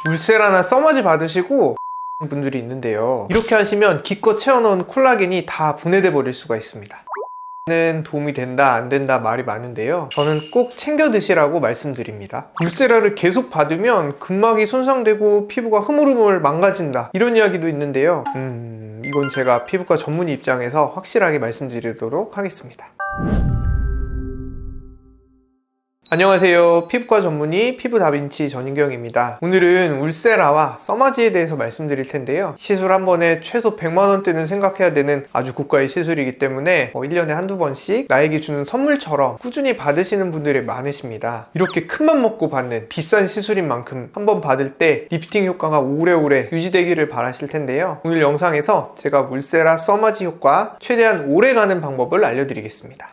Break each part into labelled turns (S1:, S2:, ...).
S1: 울세라나 써마지 받으시고 분들이 있는데요, 이렇게 하시면 기껏 채워놓은 콜라겐이 다 분해돼 버릴 수가 있습니다. 는 도움이 된다 안 된다 말이 많은데요, 저는 꼭 챙겨 드시라고 말씀드립니다. 울세라를 계속 받으면 근막이 손상되고 피부가 흐물흐물 망가진다, 이런 이야기도 있는데요, 이건 제가 피부과 전문의 입장에서 확실하게 말씀드리도록 하겠습니다. 안녕하세요. 피부과 전문의 피부다빈치 전인경입니다. 오늘은 울세라와 써마지에 대해서 말씀드릴 텐데요, 시술 한 번에 최소 100만원대는 생각해야 되는 아주 고가의 시술이기 때문에 1년에 한두 번씩 나에게 주는 선물처럼 꾸준히 받으시는 분들이 많으십니다. 이렇게 큰맘 먹고 받는 비싼 시술인 만큼 한번 받을 때 리프팅 효과가 오래오래 유지되기를 바라실 텐데요, 오늘 영상에서 제가 울세라 써마지 효과 최대한 오래가는 방법을 알려드리겠습니다.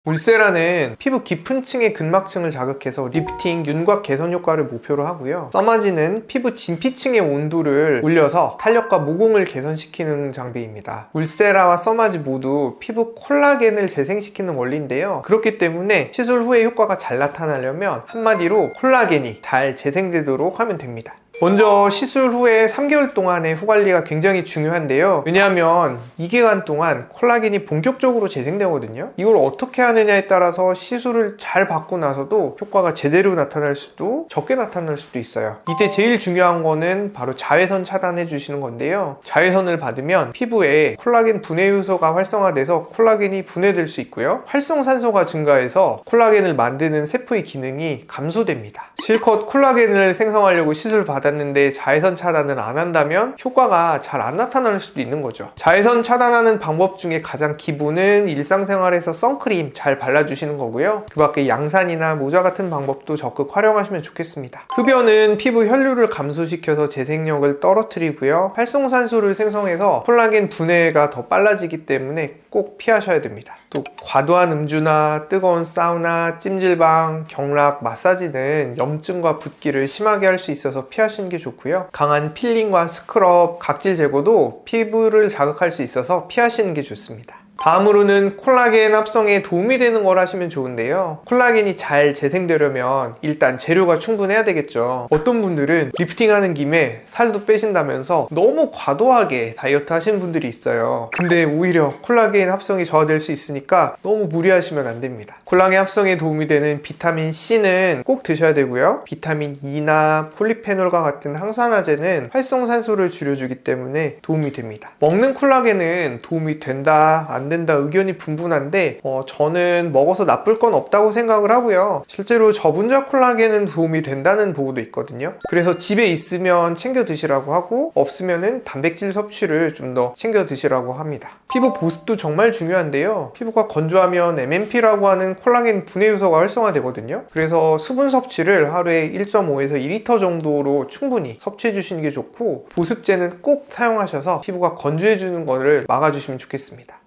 S1: 울세라는 피부 깊은 층의 근막층을 자극해서 리프팅, 윤곽 개선 효과를 목표로 하고요, 써마지는 피부 진피층의 온도를 올려서 탄력과 모공을 개선시키는 장비입니다. 울세라와 써마지 모두 피부 콜라겐을 재생시키는 원리인데요, 그렇기 때문에 시술 후에 효과가 잘 나타나려면 한마디로 콜라겐이 잘 재생되도록 하면 됩니다. 먼저 시술 후에 3개월 동안의 후관리가 굉장히 중요한데요, 왜냐하면 이 기간 동안 콜라겐이 본격적으로 재생되거든요. 이걸 어떻게 하느냐에 따라서 시술을 잘 받고 나서도 효과가 제대로 나타날 수도 적게 나타날 수도 있어요. 이때 제일 중요한 거는 바로 자외선 차단해 주시는 건데요, 자외선을 받으면 피부에 콜라겐 분해 요소가 활성화돼서 콜라겐이 분해될 수 있고요, 활성산소가 증가해서 콜라겐을 만드는 세포의 기능이 감소됩니다. 실컷 콜라겐을 생성하려고 시술 받았는데 자외선 차단을 안 한다면 효과가 잘 안 나타날 수도 있는 거죠. 자외선 차단하는 방법 중에 가장 기본은 일상생활에서 선크림 잘 발라주시는 거고요, 그 밖에 양산이나 모자 같은 방법도 적극 활용하시면 좋겠습니다. 흡연은 피부 혈류를 감소시켜서 재생력을 떨어뜨리고요, 활성산소를 생성해서 콜라겐 분해가 더 빨라지기 때문에 꼭 피하셔야 됩니다. 또 과도한 음주나 뜨거운 사우나, 찜질방, 경락, 마사지는 염증과 붓기를 심하게 할 수 있어서 피하시는 게 좋고요, 강한 필링과 스크럽, 각질 제거도 피부를 자극할 수 있어서 피하시는 게 좋습니다. 다음으로는 콜라겐 합성에 도움이 되는 걸 하시면 좋은데요, 콜라겐이 잘 재생되려면 일단 재료가 충분해야 되겠죠. 어떤 분들은 리프팅 하는 김에 살도 빼신다면서 너무 과도하게 다이어트 하시는 분들이 있어요. 근데 오히려 콜라겐 합성이 저하될 수 있으니까 너무 무리하시면 안 됩니다. 콜라겐 합성에 도움이 되는 비타민 C는 꼭 드셔야 되고요, 비타민 E나 폴리페놀과 같은 항산화제는 활성산소를 줄여주기 때문에 도움이 됩니다. 먹는 콜라겐은 도움이 된다 안 된다 의견이 분분한데 저는 먹어서 나쁠 건 없다고 생각을 하고요, 실제로 저분자 콜라겐은 도움이 된다는 보고도 있거든요. 그래서 집에 있으면 챙겨 드시라고 하고, 없으면은 단백질 섭취를 좀 더 챙겨 드시라고 합니다. 피부 보습도 정말 중요한데요, 피부가 건조하면 MMP라고 하는 콜라겐 분해 요소가 활성화되거든요. 그래서 수분 섭취를 하루에 1.5에서 2리터 정도로 충분히 섭취해 주시는 게 좋고, 보습제는 꼭 사용하셔서 피부가 건조해 주는 거를 막아주시면 좋겠습니다.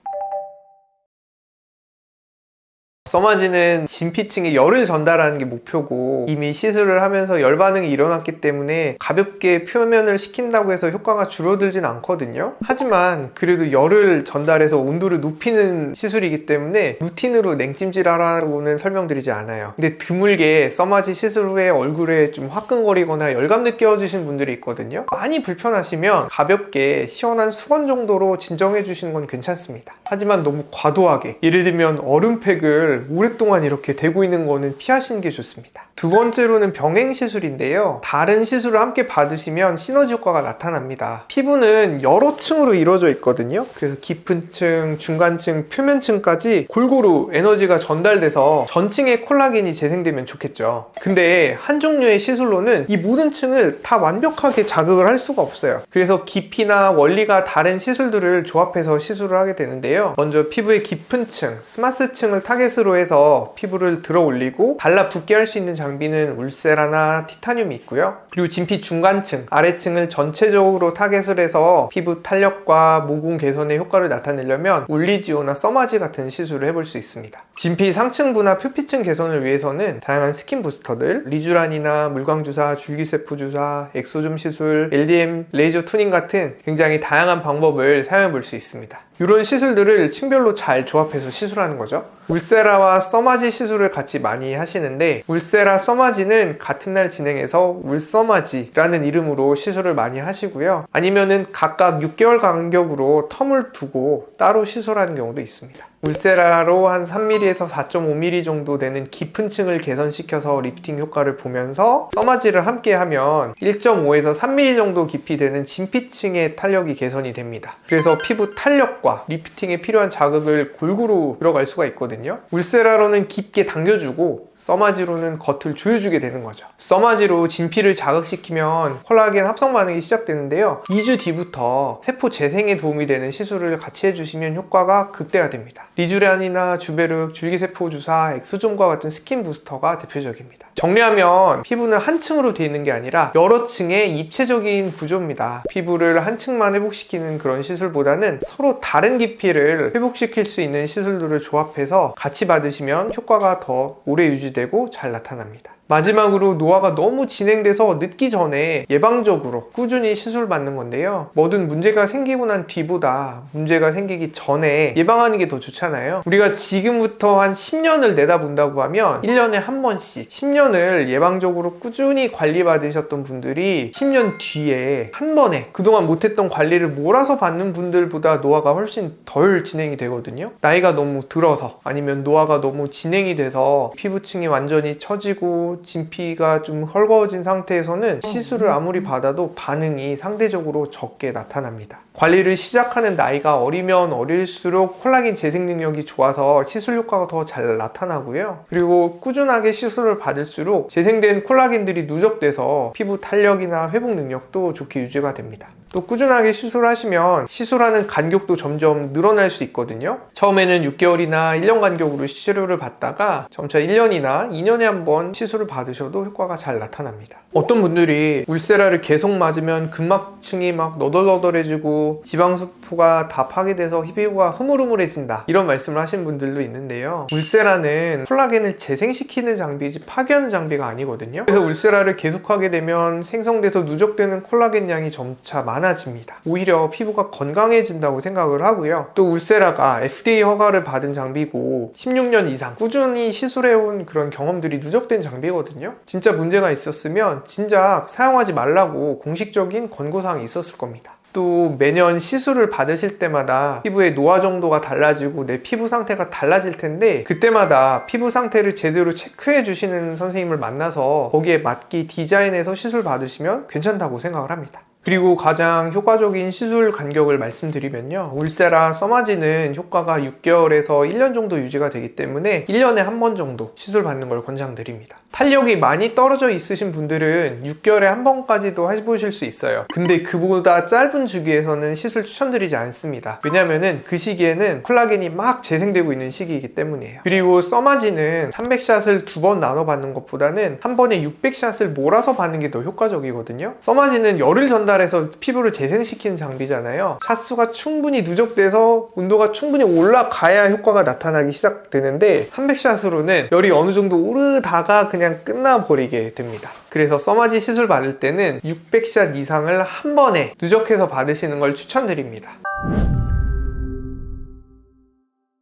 S1: 써마지는 진피층에 열을 전달하는 게 목표고, 이미 시술을 하면서 열 반응이 일어났기 때문에 가볍게 표면을 식힌다고 해서 효과가 줄어들진 않거든요. 하지만 그래도 열을 전달해서 온도를 높이는 시술이기 때문에 루틴으로 냉찜질 하라고는 설명드리지 않아요. 근데 드물게 써마지 시술 후에 얼굴에 좀 화끈거리거나 열감 느껴지신 분들이 있거든요. 많이 불편하시면 가볍게 시원한 수건 정도로 진정해 주시는 건 괜찮습니다. 하지만 너무 과도하게, 예를 들면 얼음팩을 오랫동안 이렇게 대고 있는 거는 피하시는 게 좋습니다. 두 번째로는 병행 시술인데요, 다른 시술을 함께 받으시면 시너지 효과가 나타납니다. 피부는 여러 층으로 이루어져 있거든요. 그래서 깊은 층, 중간층, 표면층까지 골고루 에너지가 전달돼서 전층의 콜라겐이 재생되면 좋겠죠. 근데 한 종류의 시술로는 이 모든 층을 다 완벽하게 자극을 할 수가 없어요. 그래서 깊이나 원리가 다른 시술들을 조합해서 시술을 하게 되는데요, 먼저 피부의 깊은 층, 스마스층을 타겟으로 해서 피부를 들어 올리고 달라붙게 할 수 있는 장비는 울세라나 티타늄이 있고요, 그리고 진피 중간층, 아래층을 전체적으로 타겟을 해서 피부 탄력과 모공 개선의 효과를 나타내려면 울리지오나 써마지 같은 시술을 해볼 수 있습니다. 진피 상층부나 표피층 개선을 위해서는 다양한 스킨 부스터들, 리쥬란이나 물광주사, 줄기세포 주사, 엑소좀 시술, LDM 레이저 토닝 같은 굉장히 다양한 방법을 사용해 볼 수 있습니다. 이런 시술들을 층별로 잘 조합해서 시술하는 거죠. 울세라와 써마지 시술을 같이 많이 하시는데, 울세라 써마지는 같은 날 진행해서 울써마지라는 이름으로 시술을 많이 하시고요. 아니면은 각각 6개월 간격으로 텀을 두고 따로 시술하는 경우도 있습니다. 울세라로 한 3mm에서 4.5mm 정도 되는 깊은 층을 개선시켜서 리프팅 효과를 보면서 써마지를 함께 하면 1.5에서 3mm 정도 깊이 되는 진피층의 탄력이 개선이 됩니다. 그래서 피부 탄력과 리프팅에 필요한 자극을 골고루 들어갈 수가 있거든요. 울세라로는 깊게 당겨주고 써마지로는 겉을 조여주게 되는 거죠. 써마지로 진피를 자극시키면 콜라겐 합성 반응이 시작되는데요. 2주 뒤부터 세포 재생에 도움이 되는 시술을 같이 해주시면 효과가 극대화됩니다. 리쥬란이나 주베륵, 줄기세포 주사, 엑소좀과 같은 스킨 부스터가 대표적입니다. 정리하면 피부는 한 층으로 되어 있는 게 아니라 여러 층의 입체적인 구조입니다. 피부를 한 층만 회복시키는 그런 시술보다는 서로 다른 깊이를 회복시킬 수 있는 시술들을 조합해서 같이 받으시면 효과가 더 오래 유지되고 잘 나타납니다. 마지막으로 노화가 너무 진행돼서 늦기 전에 예방적으로 꾸준히 시술 받는 건데요. 뭐든 문제가 생기고 난 뒤보다 문제가 생기기 전에 예방하는 게 더 좋잖아요. 우리가 지금부터 한 10년을 내다본다고 하면 1년에 한 번씩 10년을 예방적으로 꾸준히 관리받으셨던 분들이 10년 뒤에 한 번에 그동안 못했던 관리를 몰아서 받는 분들보다 노화가 훨씬 덜 진행이 되거든요. 나이가 너무 들어서 아니면 노화가 너무 진행이 돼서 피부층이 완전히 처지고 진피가 좀 헐거워진 상태에서는 시술을 아무리 받아도 반응이 상대적으로 적게 나타납니다. 관리를 시작하는 나이가 어리면 어릴수록 콜라겐 재생 능력이 좋아서 시술 효과가 더 잘 나타나고요. 그리고 꾸준하게 시술을 받을수록 재생된 콜라겐들이 누적돼서 피부 탄력이나 회복 능력도 좋게 유지가 됩니다. 또 꾸준하게 시술하시면 시술하는 간격도 점점 늘어날 수 있거든요. 처음에는 6개월이나 1년 간격으로 시술을 받다가 점차 1년이나 2년에 한 번 시술을 받으셔도 효과가 잘 나타납니다. 어떤 분들이 울세라를 계속 맞으면 근막층이 막 너덜너덜해지고 지방세포가 다 파괴돼서 피부가 흐물흐물해진다 이런 말씀을 하신 분들도 있는데요. 울세라는 콜라겐을 재생시키는 장비이지 파괴하는 장비가 아니거든요. 그래서 울세라를 계속하게 되면 생성돼서 누적되는 콜라겐 양이 점차 많아집니다. 오히려 피부가 건강해진다고 생각을 하고요. 또 울세라가 FDA 허가를 받은 장비고 16년 이상 꾸준히 시술해온 그런 경험들이 누적된 장비거든요. 진짜 문제가 있었으면 진작 사용하지 말라고 공식적인 권고사항이 있었을 겁니다. 또 매년 시술을 받으실 때마다 피부의 노화 정도가 달라지고 내 피부 상태가 달라질 텐데 그때마다 피부 상태를 제대로 체크해 주시는 선생님을 만나서 거기에 맞게 디자인해서 시술 받으시면 괜찮다고 생각을 합니다. 그리고 가장 효과적인 시술 간격을 말씀드리면요. 울세라 써마지는 효과가 6개월에서 1년 정도 유지가 되기 때문에 1년에 한 번 정도 시술 받는 걸 권장드립니다. 탄력이 많이 떨어져 있으신 분들은 6개월에 한 번까지도 해보실 수 있어요. 근데 그보다 짧은 주기에서는 시술 추천드리지 않습니다. 왜냐면은 그 시기에는 콜라겐이 막 재생되고 있는 시기이기 때문이에요. 그리고 써마지는 300샷을 2번 나눠 받는 것보다는 한 번에 600샷을 몰아서 받는 게 더 효과적이거든요. 써마지는 열을 전달해서 피부를 재생시키는 장비잖아요. 샷수가 충분히 누적돼서 온도가 충분히 올라가야 효과가 나타나기 시작되는데 300샷으로는 열이 어느 정도 오르다가 그냥 끝나버리게 됩니다. 그래서 써마지 시술 받을 때는 600샷 이상을 한 번에 누적해서 받으시는 걸 추천드립니다.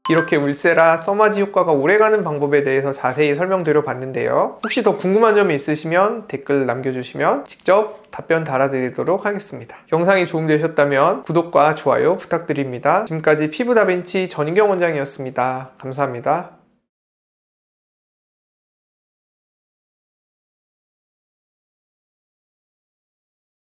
S1: 이렇게 울세라 써마지 효과가 오래가는 방법에 대해서 자세히 설명드려 봤는데요. 혹시 더 궁금한 점이 있으시면 댓글 남겨주시면 직접 답변 달아드리도록 하겠습니다. 영상이 도움되셨다면 구독과 좋아요 부탁드립니다. 지금까지 피부다빈치 전인경 원장이었습니다. 감사합니다.